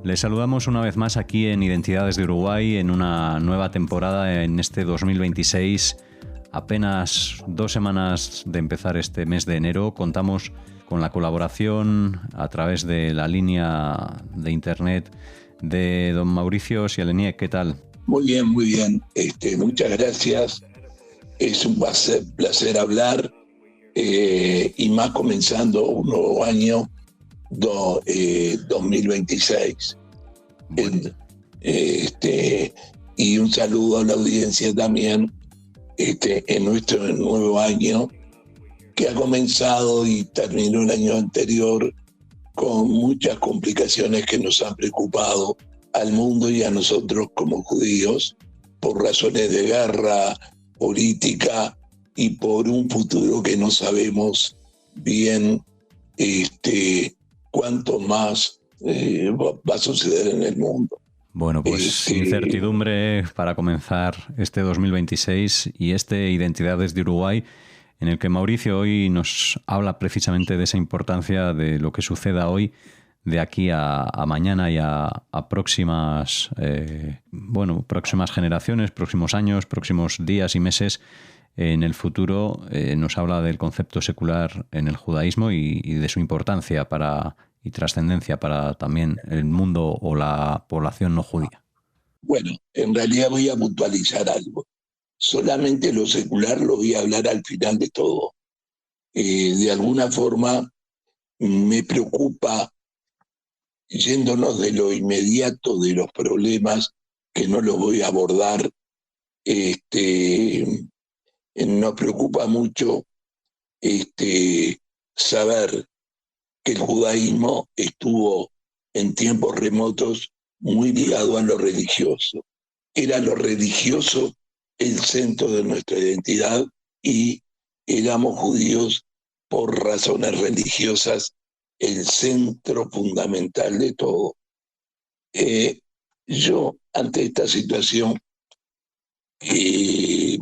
Les saludamos una vez más aquí en Identidades de Uruguay en una nueva temporada en este 2026. Apenas 2 semanas de empezar este mes de enero, contamos con la colaboración a través de la línea de internet de don Mauricio Sialeniec. ¿Qué tal? Muy bien, muy bien. Muchas gracias. Es un placer hablar y más comenzando un nuevo año 2026. Bueno. Y un saludo a la audiencia también en nuestro nuevo año que ha comenzado y terminó el año anterior con muchas complicaciones que nos han preocupado al mundo y a nosotros como judíos por razones de guerra, política y por un futuro que no sabemos bien cuánto más va a suceder en el mundo. Bueno, pues incertidumbre para comenzar este 2026 y Identidades de Uruguay, en el que Mauricio hoy nos habla precisamente de esa importancia de lo que suceda hoy, de aquí a mañana y a próximas generaciones, próximos años, próximos días y meses. En el futuro nos habla del concepto secular en el judaísmo y de su importancia y trascendencia para también el mundo o la población no judía. Bueno, en realidad voy a puntualizar algo. Solamente lo secular lo voy a hablar al final de todo. De alguna forma me preocupa, yéndonos de lo inmediato de los problemas, que no los voy a abordar, nos preocupa mucho saber que el judaísmo estuvo en tiempos remotos muy ligado a lo religioso. Era lo religioso el centro de nuestra identidad y éramos judíos por razones religiosas el centro fundamental de todo. Yo, ante esta situación, que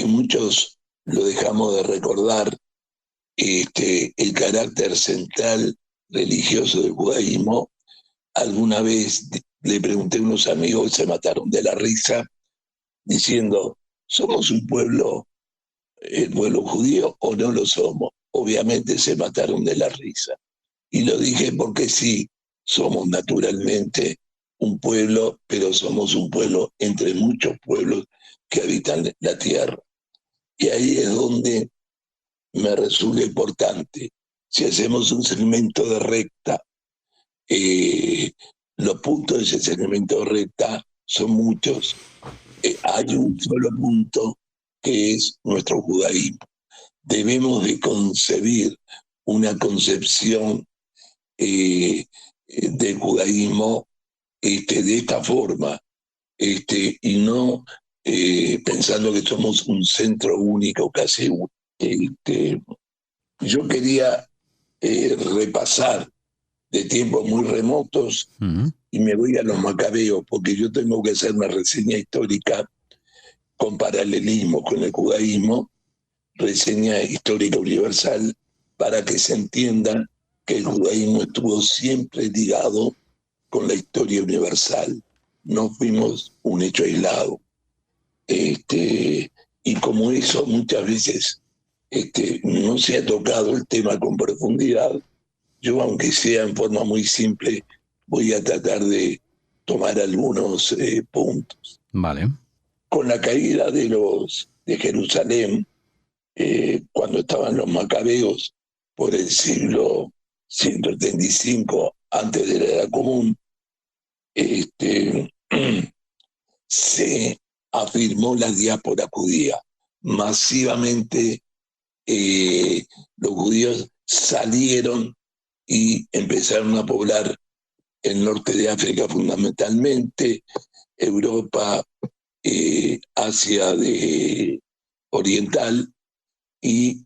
muchos lo dejamos de recordar, el carácter central religioso del judaísmo, alguna vez le pregunté a unos amigos que se mataron de la risa, diciendo, ¿somos un pueblo, el pueblo judío, o no lo somos? Obviamente se mataron de la risa. Y lo dije porque sí, somos naturalmente un pueblo, pero somos un pueblo entre muchos pueblos que habitan la tierra. Y ahí es donde me resulta importante. Si hacemos un segmento de recta, los puntos de ese segmento de recta son muchos. Hay un solo punto que es nuestro judaísmo. Debemos de concebir una concepción del judaísmo de esta forma, y no pensando que somos un centro único, casi único. Yo quería repasar de tiempos muy remotos y me voy a los macabeos porque yo tengo que hacer una reseña histórica con paralelismo con el judaísmo, reseña histórica universal, para que se entienda que el judaísmo estuvo siempre ligado con la historia universal. No fuimos un hecho aislado. Y como eso muchas veces no se ha tocado el tema con profundidad, yo, aunque sea en forma muy simple, voy a tratar de tomar algunos puntos. Vale. Con la caída de Jerusalén, cuando estaban los macabeos por el siglo 135 antes de la Era Común, se afirmó la diáspora judía. Masivamente los judíos salieron y empezaron a poblar el norte de África fundamentalmente, Europa, Asia oriental, y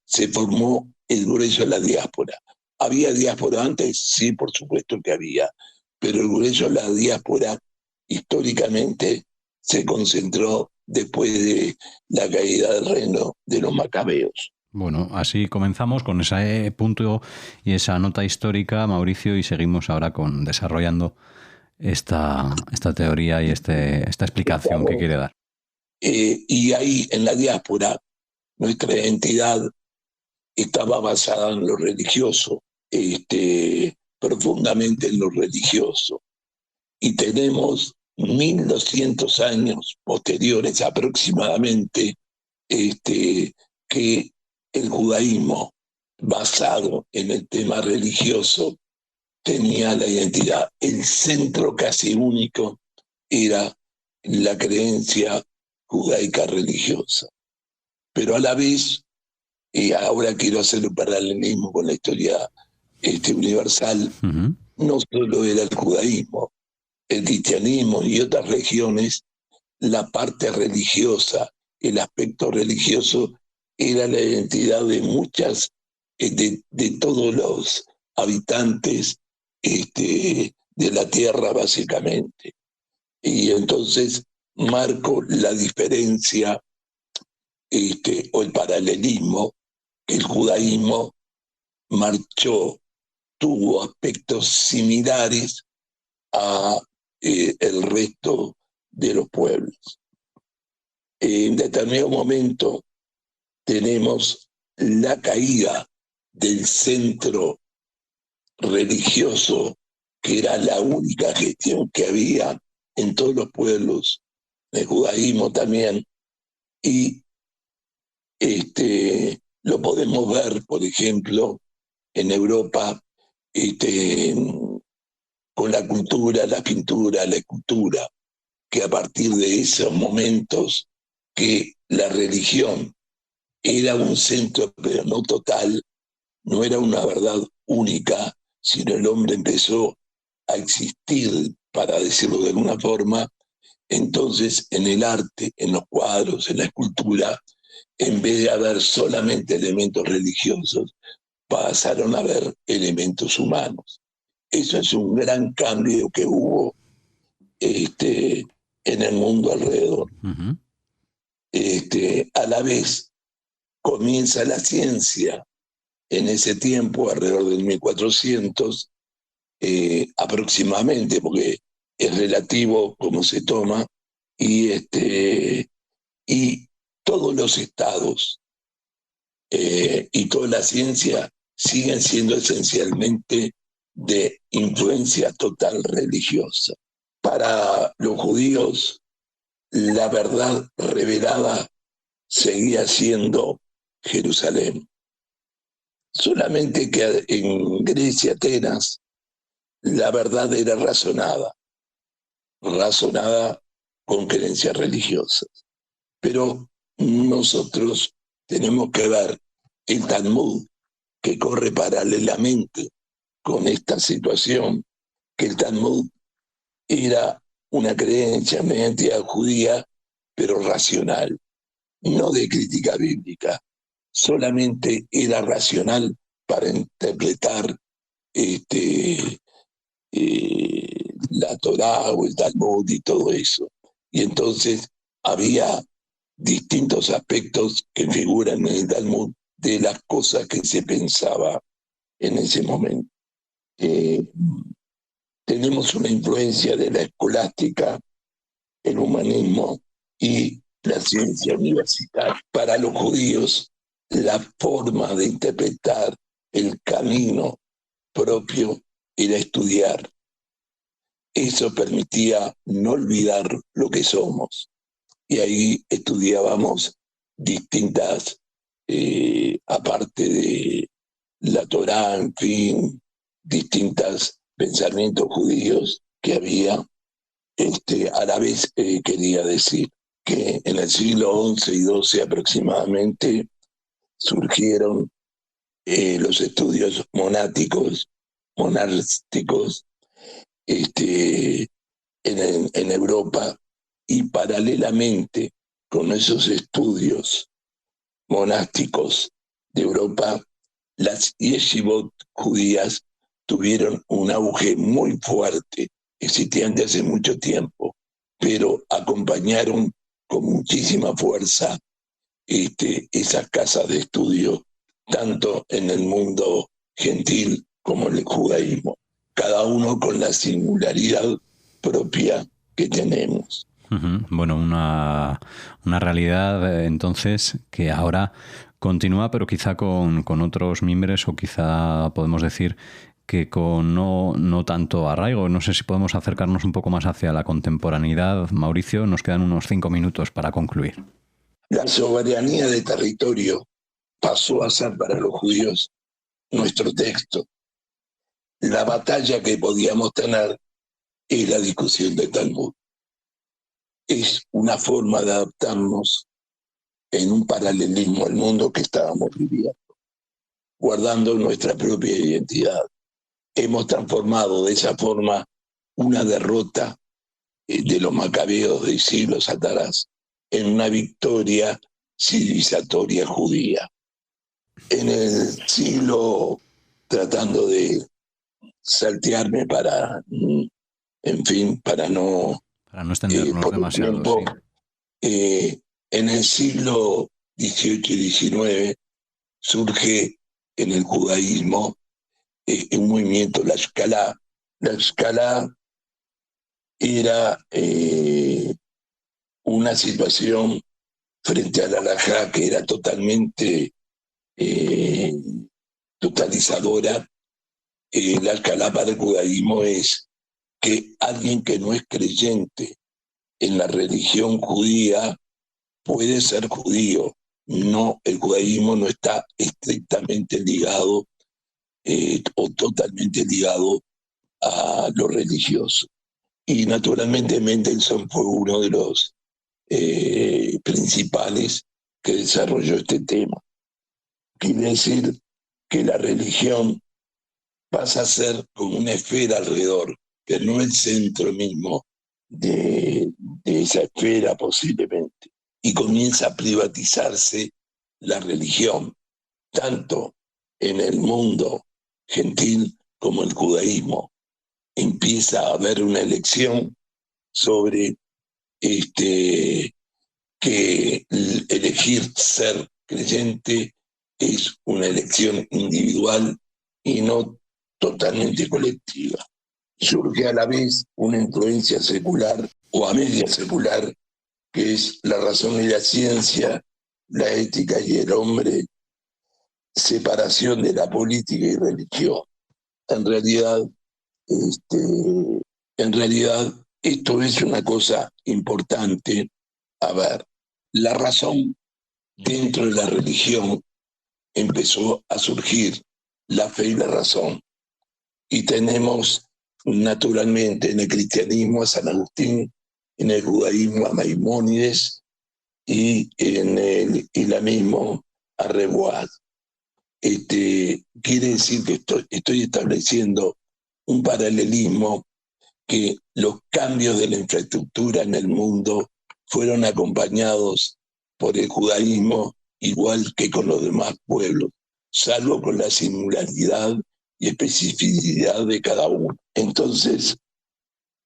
se formó el grueso de la diáspora. ¿Había diáspora antes? Sí, por supuesto que había, pero el grueso de la diáspora históricamente se concentró después de la caída del reino de los macabeos. Bueno, así comenzamos con ese punto y esa nota histórica, Mauricio, y seguimos ahora desarrollando esta teoría y esta explicación que quiere dar. Y ahí en la diáspora nuestra identidad estaba basada en lo religioso, profundamente en lo religioso. Y tenemos 1200 años posteriores aproximadamente, que el judaísmo, basado en el tema religioso, tenía la identidad. El centro casi único era la creencia judaica religiosa. Pero a la vez, y ahora quiero hacer un paralelismo con la historia universal, no solo era el judaísmo, el cristianismo y otras religiones, la parte religiosa, el aspecto religioso era la identidad de muchas, de todos los habitantes de la tierra básicamente. Y entonces marco la diferencia o el paralelismo, que el judaísmo tuvo aspectos similares a el resto de los pueblos. En determinado momento tenemos la caída del centro religioso, que era la única gestión que había en todos los pueblos, el judaísmo también, y lo podemos ver, por ejemplo, en Europa, con la cultura, la pintura, la escultura, que a partir de esos momentos que la religión era un centro, pero no total, no era una verdad única, sino el hombre empezó a existir, para decirlo de alguna forma. Entonces, en el arte, en los cuadros, en la escultura, en vez de haber solamente elementos religiosos, pasaron a haber elementos humanos. Eso es un gran cambio que hubo en el mundo alrededor. Uh-huh. A la vez comienza la ciencia en ese tiempo, alrededor del 1400, aproximadamente, porque es relativo cómo se toma, y todos los estados y toda la ciencia siguen siendo esencialmente de influencia total religiosa. Para los judíos, la verdad revelada seguía siendo Jerusalén. Solamente que en Grecia, Atenas, la verdad era razonada con creencias religiosas. Pero nosotros tenemos que ver el Talmud, que corre paralelamente con esta situación, que el Talmud era una creencia, una identidad judía, pero racional, no de crítica bíblica, solamente era racional para interpretar la Torá o el Talmud y todo eso. Y entonces había distintos aspectos que figuran en el Talmud de las cosas que se pensaba en ese momento. Tenemos una influencia de la escolástica, el humanismo y la ciencia universitaria. Para los judíos, la forma de interpretar el camino propio era estudiar. Eso permitía no olvidar lo que somos. Y ahí estudiábamos distintas, aparte de la Torá, en fin, distintos pensamientos judíos que había. A la vez quería decir que en el siglo XI y XII aproximadamente surgieron los estudios monásticos en Europa, y paralelamente con esos estudios monásticos de Europa, las yeshivot judías tuvieron un auge muy fuerte, existían de hace mucho tiempo, pero acompañaron con muchísima fuerza esas casas de estudio, tanto en el mundo gentil como en el judaísmo, cada uno con la singularidad propia que tenemos. Bueno, una realidad entonces que ahora continúa, pero quizá con otros mimbres, o quizá podemos decir que con no tanto arraigo. No sé si podemos acercarnos un poco más hacia la contemporaneidad. Mauricio, nos quedan unos 5 minutos para concluir. La soberanía de territorio pasó a ser para los judíos nuestro texto. La batalla que podíamos tener es la discusión de Talmud. Es una forma de adaptarnos en un paralelismo al mundo que estábamos viviendo, guardando nuestra propia identidad. Hemos transformado de esa forma una derrota de los macabeos de siglos atrás en una victoria civilizatoria judía. En el siglo, tratando de saltearme para, en fin, para no extendernos por el demasiado, tiempo, sí. En el siglo XVIII y XIX surge en el judaísmo un movimiento, la Shkala. La Shkala era una situación frente a la halajá que era totalmente totalizadora. La Shkala para el judaísmo es que alguien que no es creyente en la religión judía puede ser judío. No, el judaísmo no está estrictamente ligado o totalmente ligado a lo religioso. Y naturalmente Mendelssohn fue uno de los principales que desarrolló este tema. Quiere decir que la religión pasa a ser como una esfera alrededor, que no el centro mismo de esa esfera posiblemente. Y comienza a privatizarse la religión, tanto en el mundo gentil como el judaísmo. Empieza a haber una elección sobre que elegir ser creyente es una elección individual y no totalmente colectiva. Surge a la vez una influencia secular o a media secular, que es la razón y la ciencia, la ética y el hombre, separación de la política y religión. En realidad, esto es una cosa importante. A ver, la razón dentro de la religión empezó a surgir, la fe y la razón. Y tenemos naturalmente en el cristianismo a San Agustín, en el judaísmo a Maimónides y en el islamismo a Reboaz. Quiere decir que estoy estableciendo un paralelismo, que los cambios de la infraestructura en el mundo fueron acompañados por el judaísmo igual que con los demás pueblos, salvo con la singularidad y especificidad de cada uno. Entonces,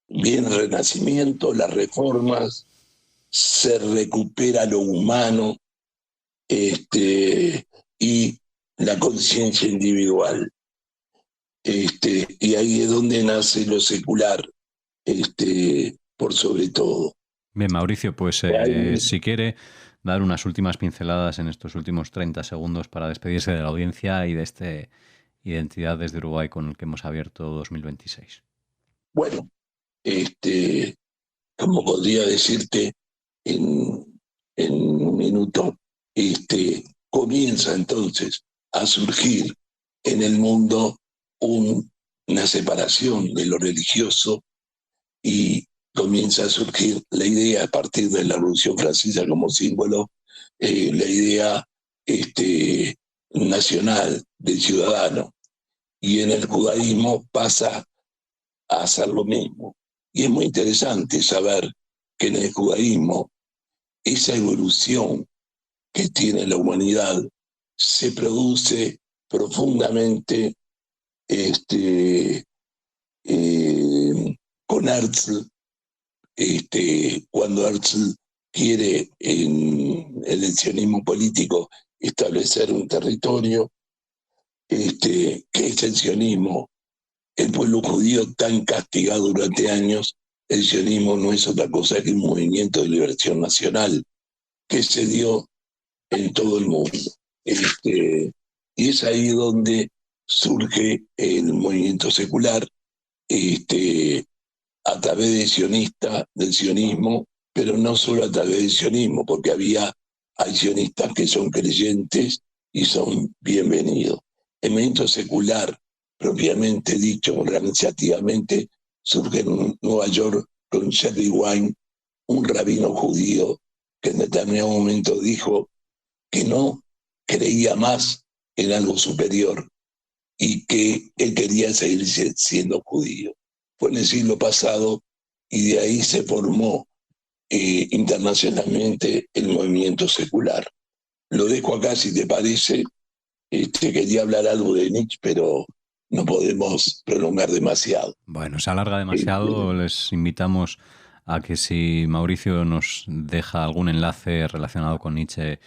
viene el Renacimiento, las reformas, se recupera lo humano y la conciencia individual. Y ahí es donde nace lo secular, por sobre todo. Bien, Mauricio, pues si quiere dar unas últimas pinceladas en estos últimos 30 segundos para despedirse de la audiencia y de este Identidad desde Uruguay con el que hemos abierto 2026. Bueno, como podría decirte en un minuto, comienza entonces a surgir en el mundo una separación de lo religioso y comienza a surgir la idea a partir de la Revolución Francesa como símbolo, la idea nacional del ciudadano. Y en el judaísmo pasa a hacer lo mismo. Y es muy interesante saber que en el judaísmo esa evolución que tiene la humanidad se produce profundamente con Herzl, cuando Herzl quiere en el sionismo político establecer un territorio. ¿Qué es el sionismo? El pueblo judío tan castigado durante años. El sionismo no es otra cosa que un movimiento de liberación nacional que se dio en todo el mundo. Y es ahí donde surge el movimiento secular, a través del sionismo, pero no solo a través del sionismo, porque hay sionistas que son creyentes y son bienvenidos. El movimiento secular, propiamente dicho, organizativamente, surge en Nueva York con Jerry Wayne, un rabino judío que en determinado momento dijo que no creía más en algo superior y que él quería seguir siendo judío. Fue en el siglo pasado y de ahí se formó internacionalmente el movimiento secular. Lo dejo acá si te parece. Quería hablar algo de Nietzsche, pero no podemos prolongar demasiado. Bueno, se alarga demasiado. Les invitamos a que si Mauricio nos deja algún enlace relacionado con Nietzsche,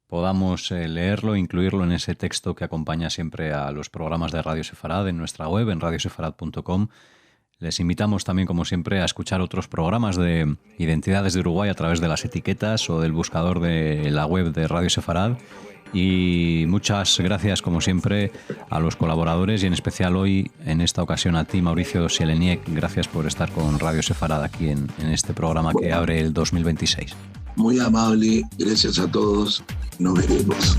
podamos leerlo, incluirlo en ese texto que acompaña siempre a los programas de Radio Sefarad en nuestra web, en radiosefarad.com. Les invitamos también, como siempre, a escuchar otros programas de Identidades de Uruguay a través de las etiquetas o del buscador de la web de Radio Sefarad. Y muchas gracias, como siempre, a los colaboradores y en especial hoy, en esta ocasión, a ti, Mauricio Sieleniek. Gracias por estar con Radio Sefarad aquí en este programa que abre el 2026. Muy amable, gracias a todos. Nos veremos.